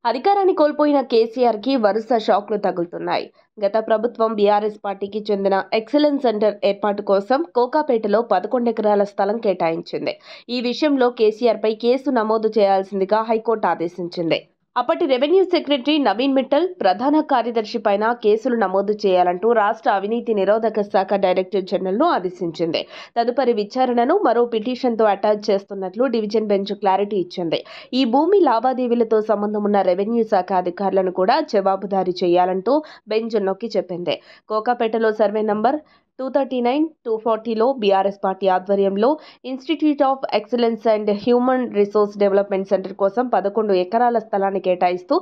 అధికారాన్ని కోల్పోయిన కేసీఆర్‌కి వరుస షాక్‌లు తగులుతున్నాయి. గత ప్రభుత్వం బీఆర్ఎస్ పార్టీకి చెందిన ఎక్సలెన్స్ సెంటర్ ఏర్పాటు కోసం కోకాపేటలో 11 ఎకరాల స్థలం కేటాయించింది. ఈ విషయంలో కేసీఆర్‌పై కేసు నమోదు చేయాల్సిందిగా హైకోర్టు ఆదేశించింది. అప్పటి రెవెన్యూ సెక్రటరీ నవీన్ మిట్టల్, ప్రధాన కార్యదర్శి పైన కేసులు నమోదు చేయాలంటూ రాష్ట్ర అవినీతి నిరోధక శాఖ డైరెక్టర్ జనరల్ను ఆదేశించింది. తదుపరి విచారణను మరో పిటిషన్తో అటాచ్ చేస్తున్నట్లు డివిజన్ బెంచ్ క్లారిటీ ఇచ్చింది. ఈ భూమి లావాదేవీలతో సంబంధం ఉన్న రెవెన్యూ శాఖ అధికారులను కూడా జవాబుదారీ చేయాలంటూ బెంచ్ నొక్కి చెప్పింది. కోకాపేటలో సర్వే నంబర్ 239, 240లో బీఆర్ఎస్ పార్టీ ఆధ్వర్యంలో institute of excellence and human resource development centre కోసం 11 ఎకరాల స్థలాన్ని కేటాయిస్తూ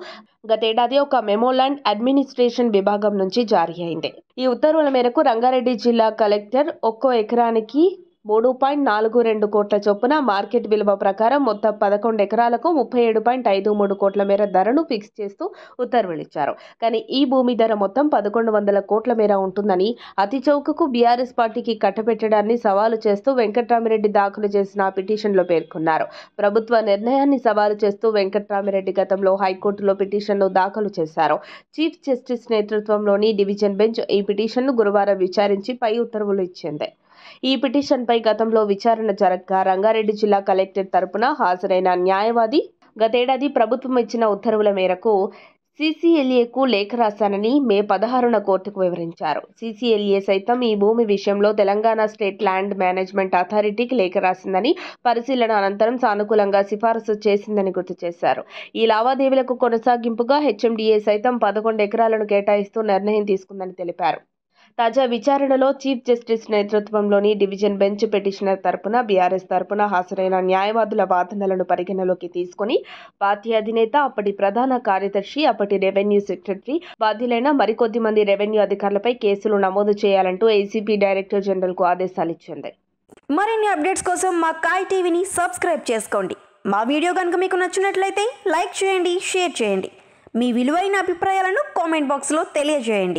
గతేడాది ఒక మెమోలాండ్ అడ్మినిస్ట్రేషన్ విభాగం నుంచి జారీ అయింది. ఈ ఉత్తర్వుల మేరకు రంగారెడ్డి జిల్లా కలెక్టర్ ఒక్కో ఎకరానికి 3.42 కోట్ల చొప్పున మార్కెట్ విలువ ప్రకారం మొత్తం 11 ఎకరాలకు 37.53 కోట్ల మేర ధరను ఫిక్స్ చేస్తూ ఉత్తర్వులిచ్చారు. కానీ ఈ భూమి ధర మొత్తం 1100 కోట్ల మేర ఉంటుందని అతి చౌకకు బీఆర్ఎస్ పార్టీకి కట్టబెట్టడాన్ని సవాలు చేస్తూ వెంకట్రామిరెడ్డి దాఖలు చేసిన పిటిషన్లో పేర్కొన్నారు. ప్రభుత్వ నిర్ణయాన్ని సవాలు చేస్తూ వెంకట్రామిరెడ్డి గతంలో హైకోర్టులో పిటిషన్ను దాఖలు చేశారు. చీఫ్ జస్టిస్ నేతృత్వంలోని డివిజన్ బెంచ్ ఈ పిటిషన్ను గురువారం విచారించి పై ఉత్తర్వులు ఇచ్చింది. ఈ పిటిషన్పై గతంలో విచారణ జరగగా రంగారెడ్డి జిల్లా కలెక్టర్ తరపున హాజరైన న్యాయవాది గతేడాది ప్రభుత్వం ఇచ్చిన ఉత్తర్వుల మేరకు సీసీఎల్ఏకు లేఖ రాశానని మే 16న కోర్టుకు వివరించారు. సీసీఎల్ఏ సైతం ఈ భూమి విషయంలో తెలంగాణ స్టేట్ ల్యాండ్ మేనేజ్మెంట్ అథారిటీకి లేఖ రాసిందని, పరిశీలన అనంతరం సానుకూలంగా సిఫారసు చేసిందని గుర్తు చేశారు. ఈ లావాదేవీలకు కొనసాగింపుగా హెచ్ఎండీఏ సైతం 11 ఎకరాలను కేటాయిస్తూ నిర్ణయం తీసుకుందని తెలిపారు. తాజా విచారణలో చీఫ్ జస్టిస్ నేతృత్వంలోని డివిజన్ బెంచ్ పిటిషనర్ తరపున, బీఆర్ఎస్ తరపున హాజరైన న్యాయవాదుల వాదనలను పరిగణలోకి తీసుకుని పార్టీ అధినేత, అప్పటి ప్రధాన కార్యదర్శి, అప్పటి రెవెన్యూ సెక్రటరీ, బాధ్యులైన మరికొద్ది మంది రెవెన్యూ అధికారులపై కేసులు నమోదు చేయాలంటూ ఏసీబీ డైరెక్టర్ జనరల్కు ఆదేశాలిచ్చింది. మరిన్ని అప్డేట్స్ కోసం మా కాయ్ టీవీని సబ్స్క్రైబ్ చేసుకోండి. మా వీడియో కనుక మీకు నచ్చినట్లయితే లైక్ చేయండి, షేర్ చేయండి. మీ విలువైన అభిప్రాయాలను కామెంట్ బాక్స్లో తెలియజేయండి.